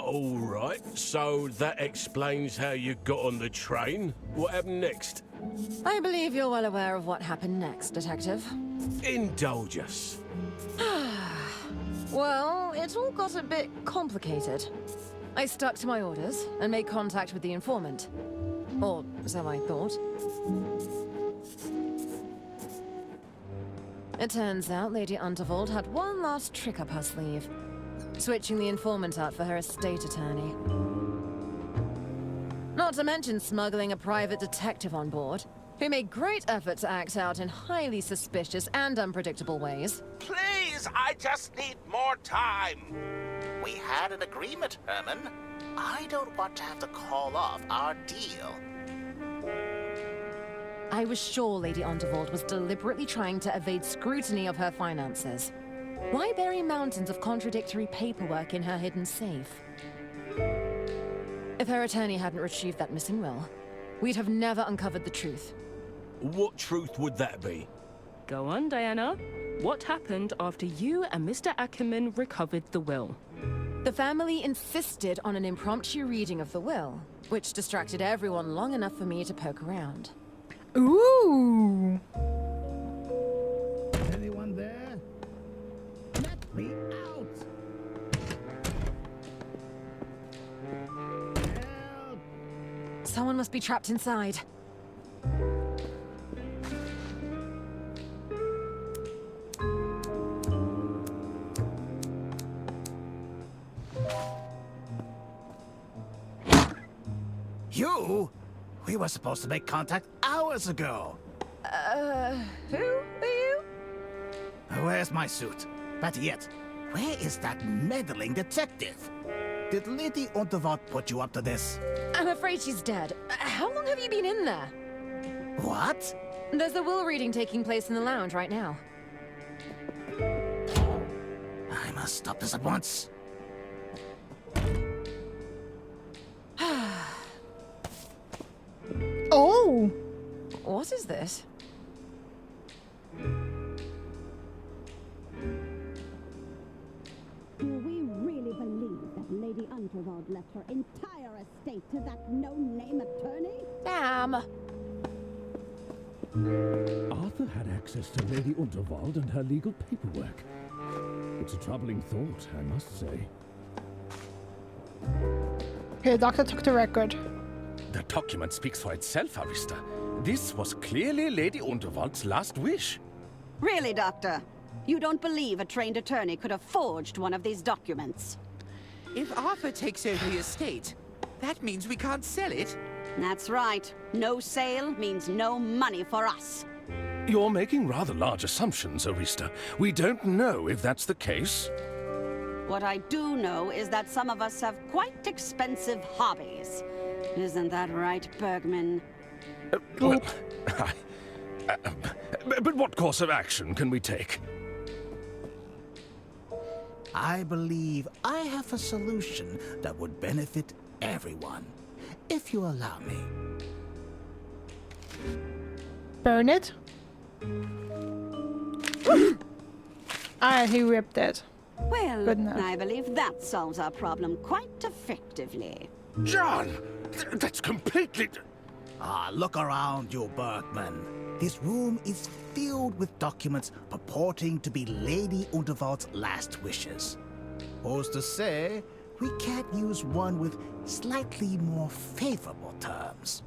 All right, so that explains how you got on the train. What happened next? I believe you're well aware of what happened next, Detective. Indulge us. Well, it all got a bit complicated. I stuck to my orders and made contact with the informant. Or so I thought. It turns out Lady Unterwald had one last trick up her sleeve. Switching the informant out for her estate attorney. Not to mention smuggling a private detective on board, who made great effort to act out in highly suspicious and unpredictable ways. Please, I just need more time. We had an agreement, Herman. I don't want to have to call off our deal. I was sure Lady Unterwald was deliberately trying to evade scrutiny of her finances. Why bury mountains of contradictory paperwork in her hidden safe? If her attorney hadn't retrieved that missing will, we'd have never uncovered the truth. What truth would that be? Go on, Diana. What happened after you and Mr. Ackerman recovered the will? The family insisted on an impromptu reading of the will, which distracted everyone long enough for me to poke around. Ooh. Anyone there? Let me out! Help! Someone must be trapped inside. You? We were supposed to make contact hours ago. Who are you? Where's my suit? Better yet, where is that meddling detective? Did Lady Unterwald put you up to this? I'm afraid she's dead. How long have you been in there? What? There's a will reading taking place in the lounge right now. I must stop this at once. Oh. What is this? Do we really believe that Lady Unterwald left her entire estate to that no-name attorney? Damn! Arthur had access to Lady Unterwald and her legal paperwork. It's a troubling thought, I must say. Okay, doctor took the record. The document speaks for itself, Arista. This was clearly Lady Unterwald's last wish. Really, Doctor? You don't believe a trained attorney could have forged one of these documents? If Arthur takes over the estate, that means we can't sell it. That's right. No sale means no money for us. You're making rather large assumptions, Arista. We don't know if that's the case. What I do know is that some of us have quite expensive hobbies. Isn't that right, Bergman? But what course of action can we take? I believe I have a solution that would benefit everyone, if you allow me. Burn it. And he ripped it. Well, Good enough. I believe that solves our problem quite effectively. John! That's completely... Look around you, Bergman. This room is filled with documents purporting to be Lady Unterwald's last wishes. Who's to say we can't use one with slightly more favorable terms?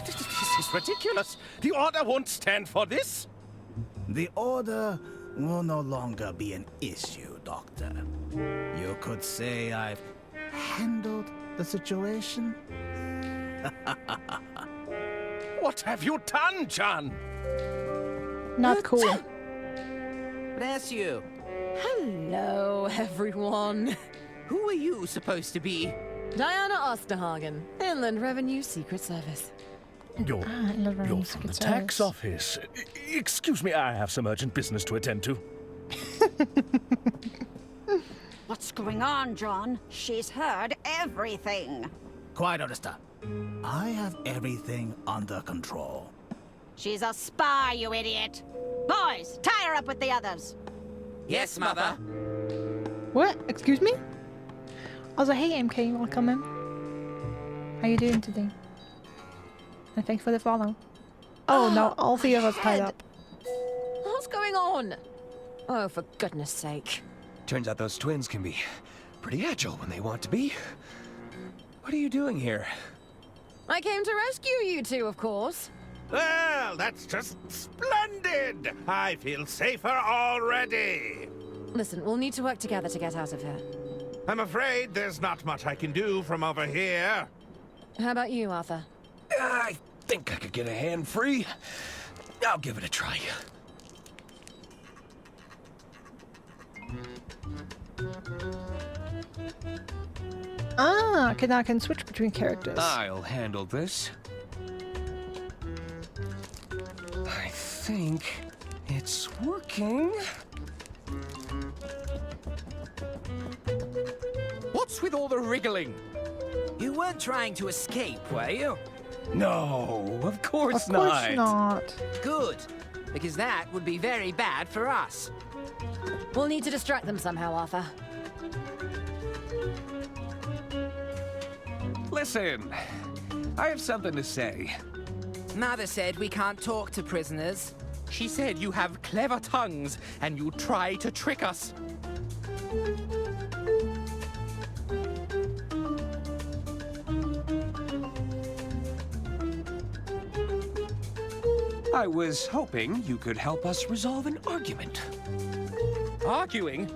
This is ridiculous. The Order won't stand for this. The Order will no longer be an issue, Doctor. You could say I've handled the situation. What have you done, John? Not cool. Bless you. Hello, everyone. Who are you supposed to be? Diana Osterhagen, Inland Revenue Secret Service. You're from the tax office. Excuse me, I have some urgent business to attend to. What's going on, John? She's heard everything. Quiet, Odessa. I have everything under control. She's a spy, you idiot. Boys, tie her up with the others. Yes, Mother. What? Excuse me? Also, hey MK, welcome in. How you doing today? And thanks for the follow. Oh no, all three of us tied up. What's going on? Oh, for goodness sake. Turns out those twins can be pretty agile when they want to be. What are you doing here? I came to rescue you two, of course. Well, that's just splendid! I feel safer already. Listen, we'll need to work together to get out of here. I'm afraid there's not much I can do from over here. How about you, Arthur? I think I could get a hand free. I'll give it a try. Ah, okay, now I can switch between characters. I'll handle this. I think it's working. What's with all the wriggling? You weren't trying to escape, were you? No, of course Of course not. Good, because that would be very bad for us. We'll need to distract them somehow, Arthur. Listen, I have something to say. Mother said we can't talk to prisoners. She said you have clever tongues and you try to trick us. I was hoping you could help us resolve an argument. Arguing?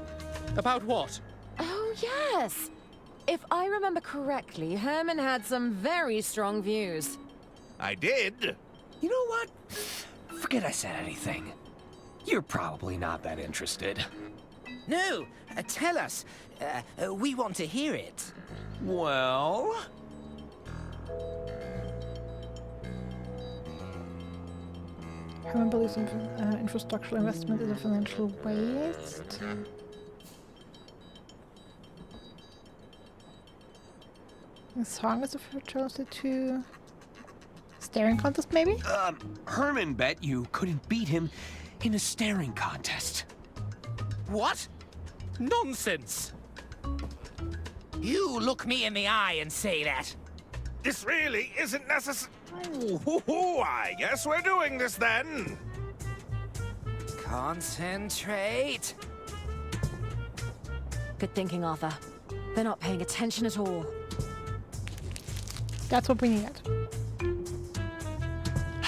About what? Oh, yes. If I remember correctly, Herman had some very strong views. I did. You know what? Forget I said anything. You're probably not that interested. No, tell us. We want to hear it. Well... Herman believes infrastructural investment is a financial waste. The song is a chosen to staring contest, maybe? Herman bet you couldn't beat him in a staring contest. What? Nonsense! You look me in the eye and say that. This really isn't necessary. I guess we're doing this then. Concentrate. Good thinking, Arthur. They're not paying attention at all. That's what we need.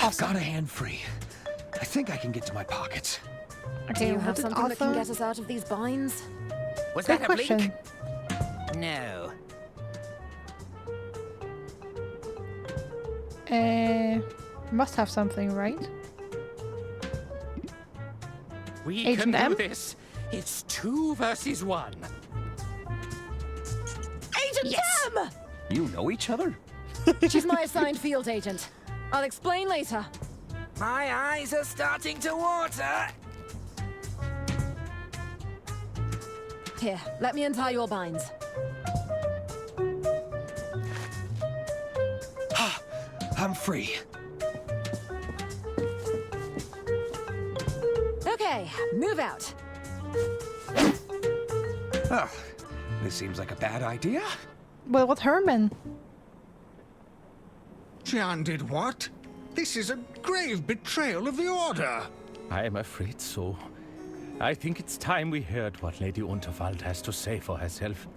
I've got a hand free. I think I can get to my pockets. Do you have something that can get us out of these binds? Was Good that a question. blink? No. Must have something, right? We Agent can M? do this. It's 2 versus 1. Agent M! You know each other? She's my assigned field agent. I'll explain later. My eyes are starting to water. Here, let me untie your binds. I'm free. Okay, move out. Oh, this seems like a bad idea. Well, what Herman? Jan did what? This is a grave betrayal of the Order. I am afraid so. I think it's time we heard what Lady Unterwald has to say for herself.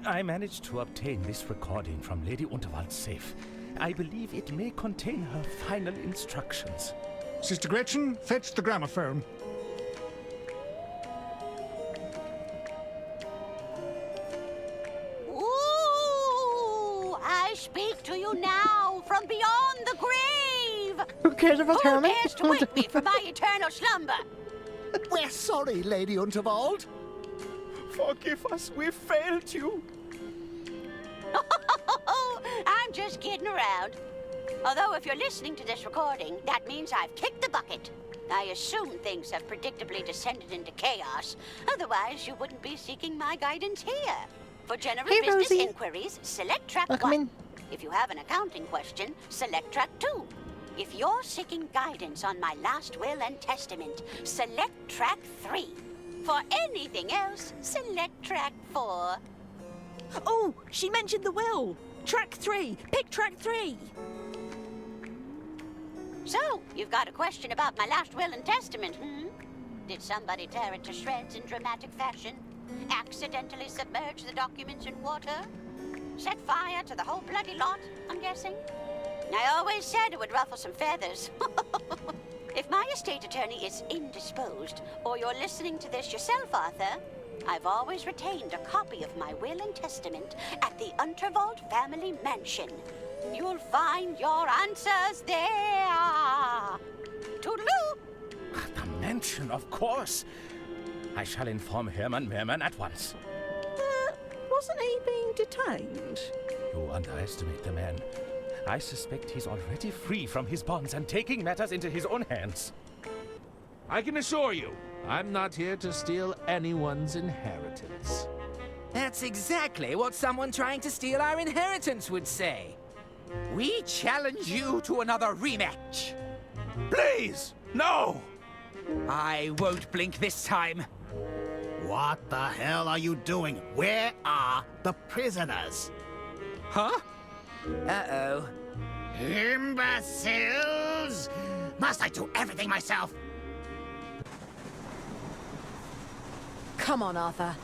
I managed to obtain this recording from Lady Unterwald's safe. I believe it may contain her final instructions. Sister Gretchen, fetch the gramophone. Ooh, I speak to you now from beyond the grave. Who cares about Who Herman? dares to wake me from my eternal slumber? We're sorry, Lady Unterwald. Forgive us, we failed you. I'm just kidding around. Although if you're listening to this recording, that means I've kicked the bucket. I assume things have predictably descended into chaos. Otherwise, you wouldn't be seeking my guidance here. For general Hey, business Rosie. inquiries, select track Welcome 1. in. If you have an accounting question, select track 2. If you're seeking guidance on my last will and testament, select track 3. For anything else, select track 4. Oh, she mentioned the will. Track 3. Pick track 3. So, you've got a question about my last will and testament, hmm? Did somebody tear it to shreds in dramatic fashion? Accidentally submerge the documents in water? Set fire to the whole bloody lot, I'm guessing? I always said it would ruffle some feathers. If my estate attorney is indisposed, or you're listening to this yourself, Arthur, I've always retained a copy of my will and testament at the Unterwald family mansion. You'll find your answers there. Toodaloo! The mansion, of course. I shall inform Hermann Merman at once. Wasn't he being detained? You underestimate the man. I suspect he's already free from his bonds and taking matters into his own hands. I can assure you, I'm not here to steal anyone's inheritance. That's exactly what someone trying to steal our inheritance would say. We challenge you to another rematch. Please, no! I won't blink this time. What the hell are you doing? Where are the prisoners? Huh? Uh-oh. Imbeciles! Must I do everything myself? Come on, Arthur.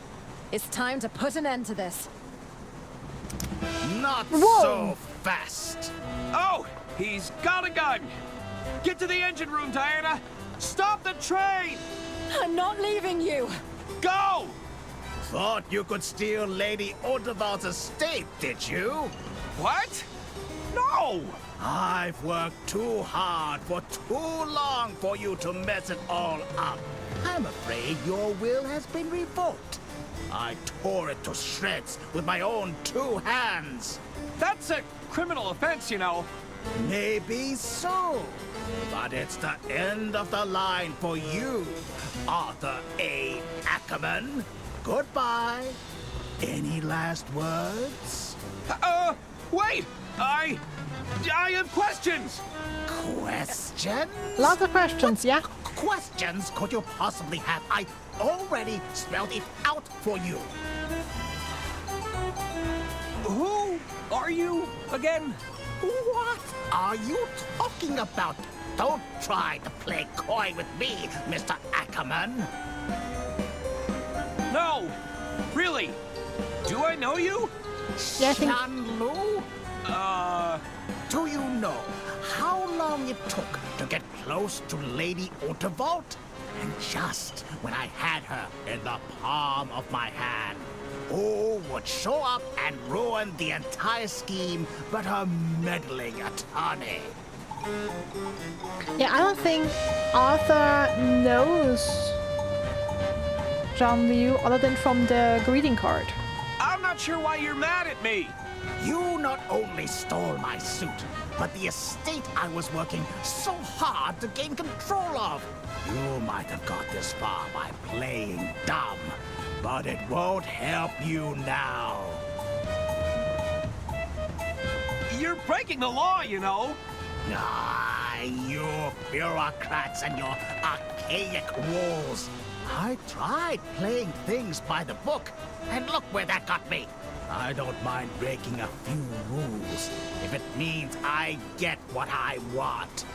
It's time to put an end to this. Not Whoa. so fast. Oh, he's got a gun! Get to the engine room, Diana! Stop the train! I'm not leaving you! Go! Thought you could steal Lady Unterwald's estate, did you? What? No! I've worked too hard for too long for you to mess it all up. I'm afraid your will has been revoked. I tore it to shreds with my own 2 hands. That's a criminal offense, you know. Maybe so. But it's the end of the line for you, Arthur A. Ackerman. Goodbye. Any last words? Wait! I have questions! Questions? Lots of questions, yeah? Questions could you possibly have? I already spelled it out for you. Who are you again? What are you talking about? Don't try to play coy with me, Mr. Ackerman. No! Really? Do I know you? Yeah, Shanlu? Do you know how long it took to get close to Lady Unterwald? And just when I had her in the palm of my hand, who would show up and ruin the entire scheme but her meddling attorney? Yeah, I don't think Arthur knows John Liu other than from the greeting card. I'm not sure why you're mad at me. You not only stole my suit, but the estate I was working so hard to gain control of. You might have got this far by playing dumb, but it won't help you now. You're breaking the law, you know. Ah, you bureaucrats and your archaic rules. I tried playing things by the book, and look where that got me. I don't mind breaking a few rules if it means I get what I want.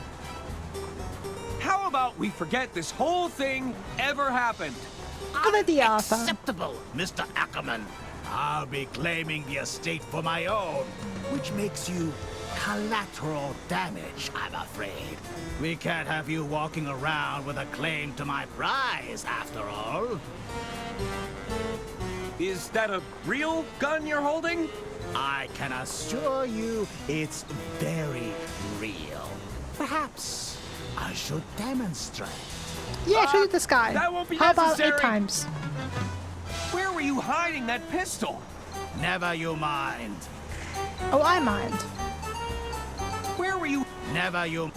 How about we forget this whole thing ever happened? Good idea, Arthur. Acceptable, Mr. Ackerman. I'll be claiming the estate for my own, which makes you collateral damage, I'm afraid. We can't have you walking around with a claim to my prize, after all. Is that a real gun you're holding? I can assure you it's very real. Perhaps I should demonstrate. Yeah, shoot at the sky. That won't be How necessary. about 8 times? Where were you hiding that pistol? Never you mind. Oh, I mind. Where were you? Never you...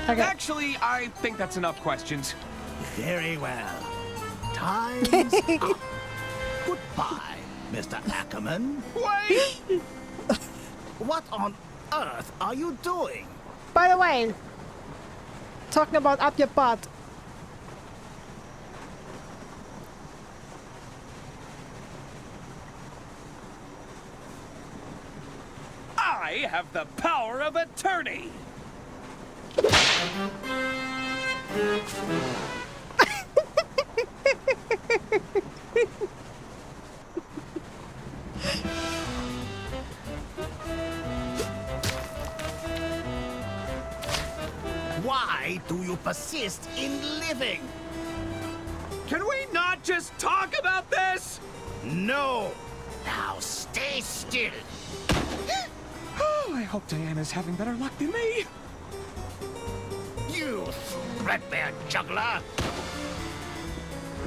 Okay. Actually, I think that's enough questions. Very well. Time's up. Goodbye, Mr. Ackerman. Wait! What on earth are you doing? By the way, talking about up your butt. I have the power of attorney! Why do you persist in living? Can we not just talk about this? No. Now stay still. Oh, I hope Diana's having better luck than me. You threadbare juggler.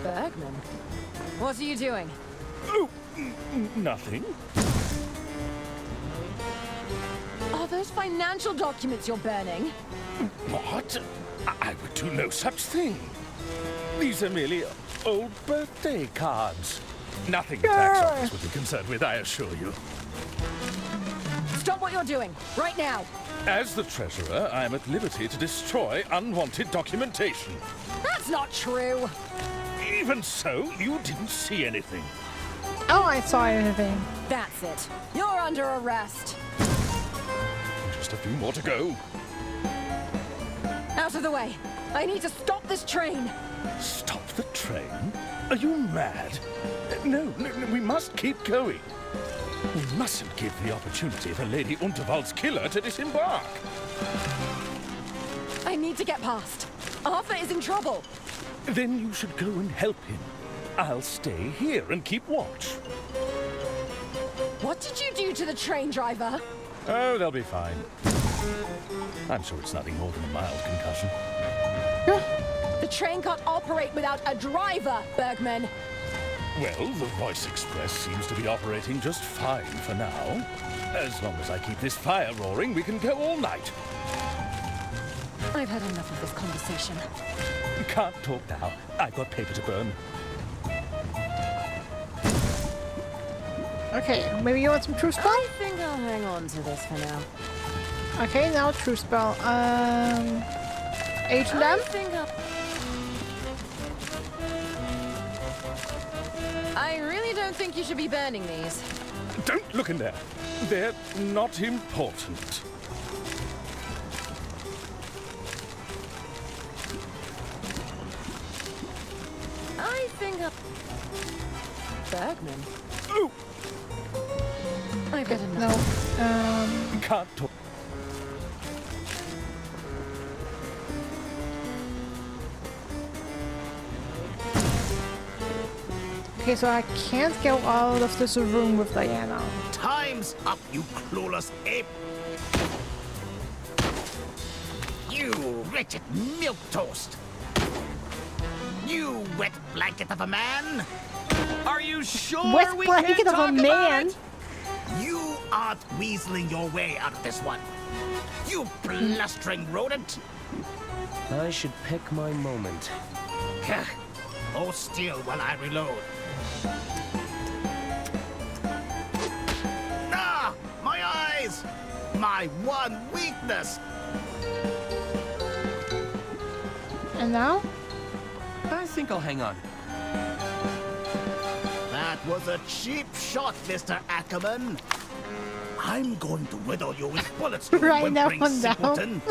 Bergman, what are you doing? Oh, nothing. Are those financial documents you're burning? What? I would do no such thing. These are merely old birthday cards. Nothing the tax office would be concerned with, I assure you. Stop what you're doing, right now. As the treasurer, I am at liberty to destroy unwanted documentation. That's not true. Even so, you didn't see anything. Oh, I saw anything. That's it. You're under arrest. Just a few more to go. Out of the way. I need to stop this train. Stop the train? Are you mad? No, we must keep going. We mustn't give the opportunity for Lady Unterwald's killer to disembark. I need to get past. Arthur is in trouble. Then you should go and help him. I'll stay here and keep watch. What did you do to the train driver? Oh, they'll be fine. I'm sure it's nothing more than a mild concussion. The train can't operate without a driver, Bergman. Well, the Voice Express seems to be operating just fine for now. As long as I keep this fire roaring, we can go all night. I've had enough of this conversation. Can't talk now. I've got paper to burn. Okay, maybe you want some true spell? I think I'll hang on to this for now. Okay, now true spell. H&M? I really don't think you should be burning these. Don't look in there. They're not important. I think Bergman. Oh! I've got enough. No. Can't talk. Okay, so I can't go out of this room with Diana. Time's up, you clueless ape. You wretched milquetoast. You wet blanket of a man. Are you sure Wet we blanket can't of a talk about man? it? You aren't weaseling your way out of this one. You blustering rodent. I should pick my moment. Hold still while I reload. Ah! My eyes! My one weakness! And now? I think I'll hang on. That was a cheap shot, Mr. Ackerman. I'm going to whittle you with bullets, you Right now whimpering and down. simpleton.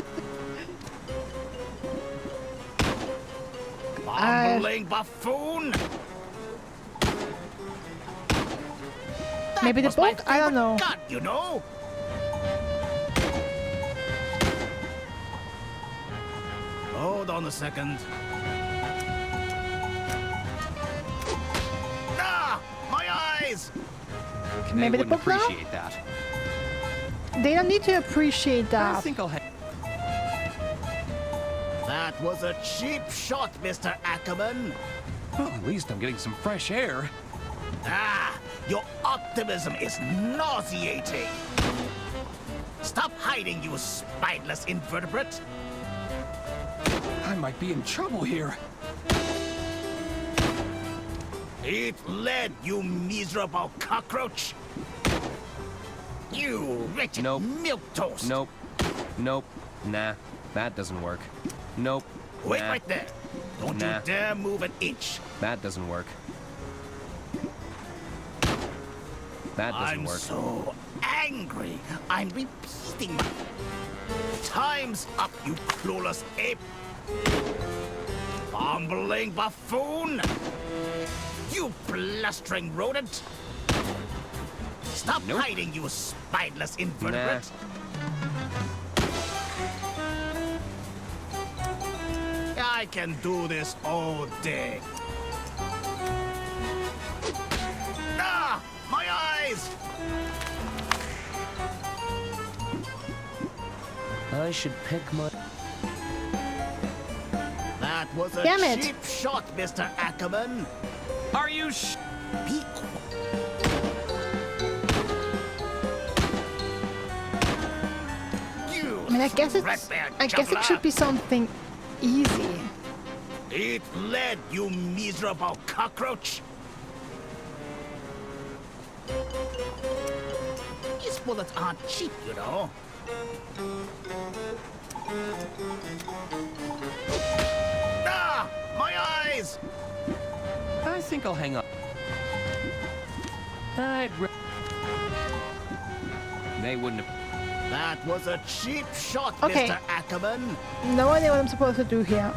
Bumbling buffoon! Maybe the was my book? I don't know. gun, you know? Hold on a second. Ah! My eyes! Maybe the wouldn't book now? appreciate that. They don't need to appreciate that. I think I'll hang. That was a cheap shot, Mr. Ackerman. Well, at least I'm getting some fresh air. Ah, your optimism is nauseating. Stop hiding, you spineless invertebrate. I might be in trouble here. Eat lead, you miserable cockroach. You wretched milquetoast. Nope. Nope. Nah, that doesn't work. Nope. Wait nah. right there. Don't Nah. you dare move an inch. That doesn't work. That doesn't I'm work. so angry. I'm repeating. Time's up, you clueless ape. Bumbling buffoon. You blustering rodent. Stop hiding, you spineless invertebrate. I can do this all day. Ah! My eyes! I should pick my... That was a Damn it. cheap shot, Mr. Ackerman. Are you Be I mean, I guess it should be something easy. Eat lead, you miserable cockroach! These bullets aren't cheap, you know. Ah! My eyes! I think I'll hang up. They wouldn't have... That was a cheap shot, Okay. Mr. Ackerman. No idea what I'm supposed to do here.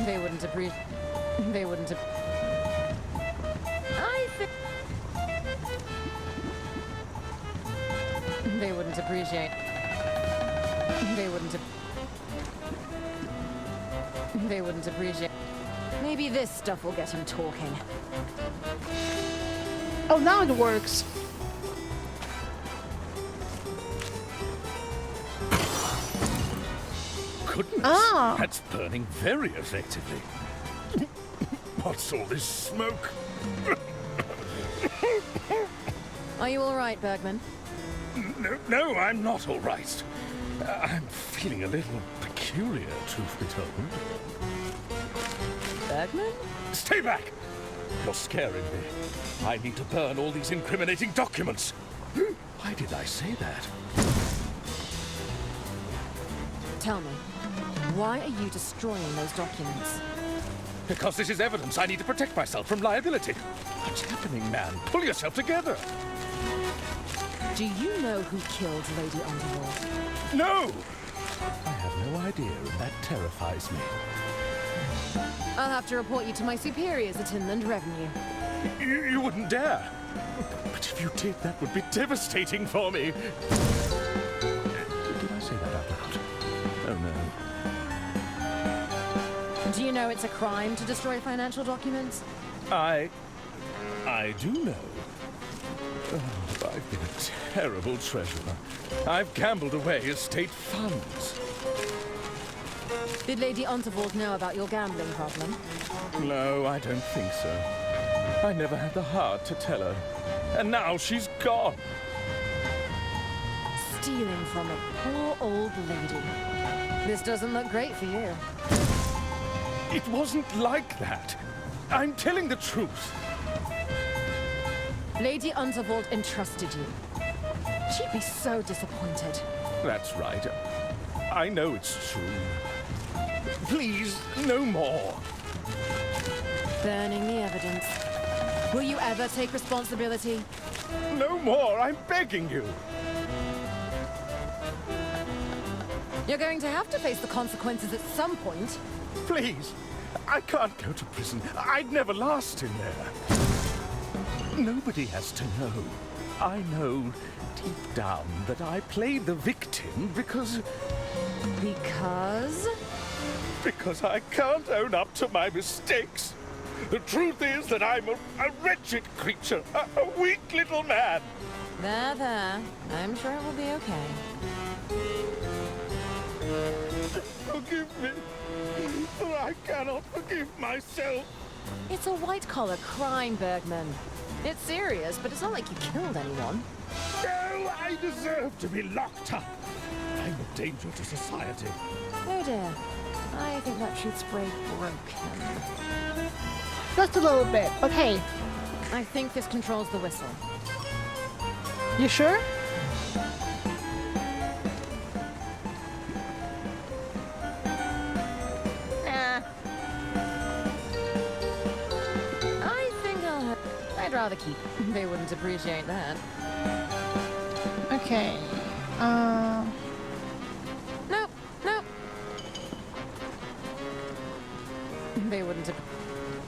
They wouldn't appreciate. They wouldn't. I think they wouldn't appreciate. They wouldn't. They wouldn't appreciate. Maybe this stuff will get him talking. Oh, now it works. Goodness, Ah. that's burning very effectively. What's all this smoke? Are you all right, Bergman? No, I'm not all right. I'm feeling a little peculiar, truth be told. Bergman? Stay back! You're scaring me. I need to burn all these incriminating documents. Why did I say that? Tell me, why are you destroying those documents? Because this is evidence. I need to protect myself from liability. What's happening, man? Pull yourself together. Do you know who killed Lady Underworld? No! I have no idea, and that terrifies me. I'll have to report you to my superiors at Inland Revenue. You wouldn't dare. But if you did, that would be devastating for me. Did I say that out loud? Oh, no. Do you know it's a crime to destroy financial documents? I do know. Oh, I've been a terrible treasurer. I've gambled away estate funds. Did Lady Unterwald know about your gambling problem? No, I don't think so. I never had the heart to tell her. And now she's gone. Stealing from a poor old lady. This doesn't look great for you. It wasn't like that. I'm telling the truth. Lady Unterwald entrusted you. She'd be so disappointed. That's right. I know it's true. Please, no more. Burning the evidence. Will you ever take responsibility? No more, I'm begging you. You're going to have to face the consequences at some point. Please, I can't go to prison. I'd never last in there. Nobody has to know. I know deep down that I played the victim because... Because? Because I can't own up to my mistakes. The truth is that I'm a wretched creature, a weak little man. There. I'm sure it will be okay. Forgive me, for I cannot forgive myself. It's a white-collar crime, Bergman. It's serious, but it's not like you killed anyone. No, I deserve to be locked up. I'm a danger to society. Oh dear. I think that truth spray broke him. Just a little bit, but hey. I think this controls the whistle. You sure? I'd rather keep. They wouldn't appreciate that. Okay. Nope, nope. They wouldn't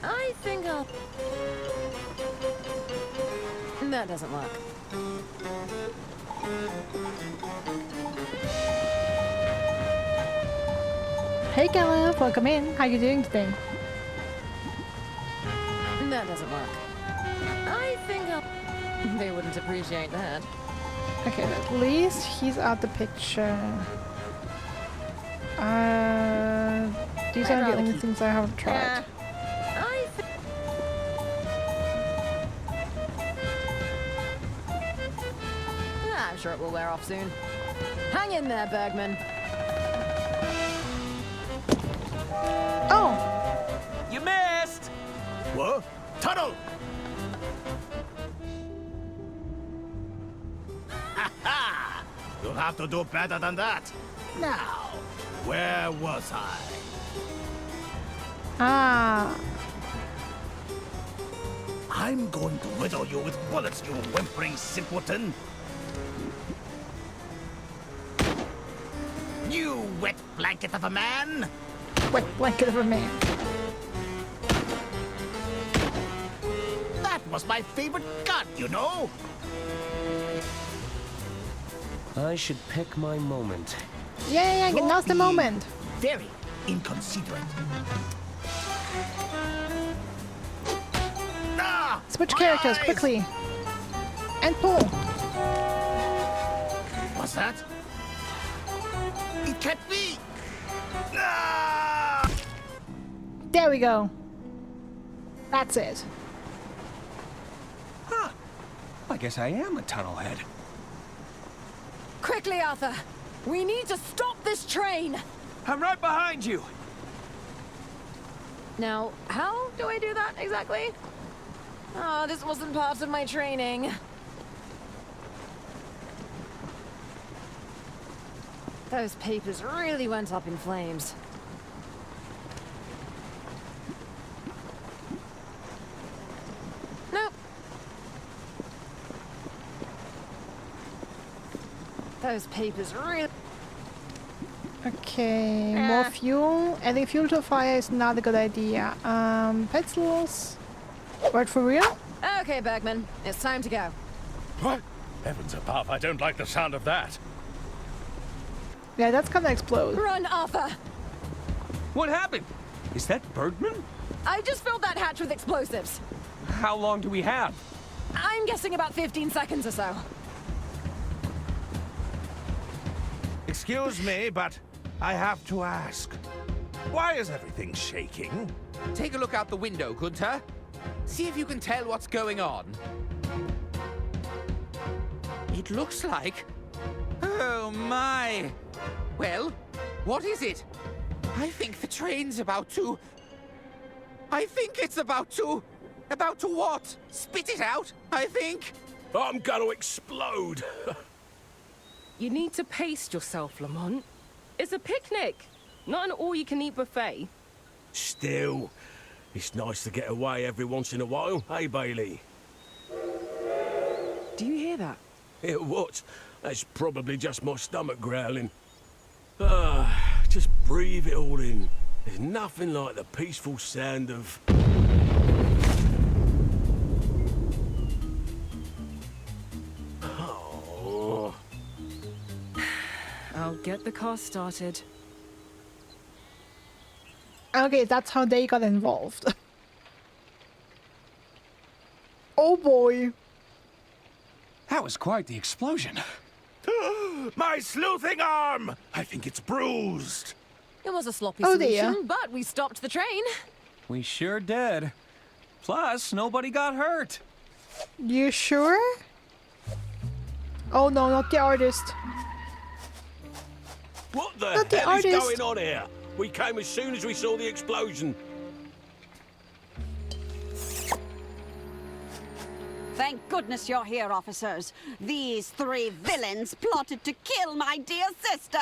I think I'll... That doesn't work. Hey Caleb, welcome in. How you doing today? That doesn't work. I think I'll... They wouldn't appreciate that. Okay, at least he's out the picture. These are the only things I haven't tried. I'm sure it will wear off soon. Hang in there, Bergman. Oh! You missed! What? Tunnel! Ha ha! You'll have to do better than that. Now, where was I? Ah. I'm going to riddle you with bullets, you whimpering simpleton. You wet blanket of a man! Wet blanket of a man. That was my favorite gun, you know? I should pick my moment. Yeah, now's the moment. Very inconsiderate. Ah, switch characters quickly. And pull. What's that? It can't be! Ah! There we go. That's it. Huh. I guess I am a tunnelhead. Quickly, Arthur! We need to stop this train! I'm right behind you! Now, how do I do that exactly? Oh, this wasn't part of my training. Those papers really went up in flames. Nope. Those papers really... Okay, more fuel. Adding fuel to a fire is not a good idea. Petzels. Word for real? Okay, Bergman. It's time to go. What? Heavens above, I don't like the sound of that. Yeah, that's gonna explode. Run, Arthur! What happened? Is that Bergman? I just filled that hatch with explosives. How long do we have? I'm guessing about 15 seconds or so. Excuse me, but I have to ask. Why is everything shaking? Take a look out the window, Gunther. See if you can tell what's going on. It looks like... Oh, my. Well, what is it? I think the train's about to... I think it's about to... About to what? Spit it out, I think. I'm gonna explode. You need to pace yourself, Lamont. It's a picnic, not an all-you-can-eat buffet. Still, it's nice to get away every once in a while, hey, Bailey? Do you hear that? Hear what? That's probably just my stomach growling. Just breathe it all in. There's nothing like the peaceful sound of... Oh. I'll get the car started. Okay, that's how they got involved. Oh boy. That was quite the explosion. My sleuthing arm! I think it's bruised. It was a sloppy Oh, solution, dear. but we stopped the train. We sure did. Plus, nobody got hurt. You sure? Oh no, not the artist. What the Not the hell is artist. going on here? We came as soon as we saw the explosion. Thank goodness you're here, officers. These three villains plotted to kill my dear sister.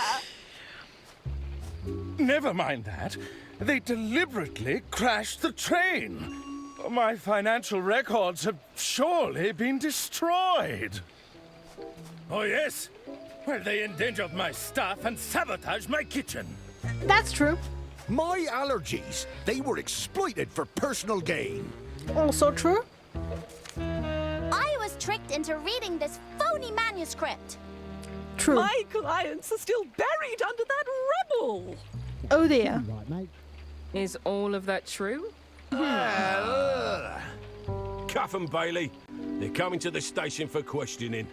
Never mind that. They deliberately crashed the train. My financial records have surely been destroyed. Oh, yes? Well, they endangered my staff and sabotaged my kitchen. That's true. My allergies. They were exploited for personal gain. Also true. I was tricked into reading this phony manuscript. True. My clients are still buried under that rubble. Oh dear. Right, mate. Is all of that true? Cuff 'em, Bailey. They're coming to the station for questioning.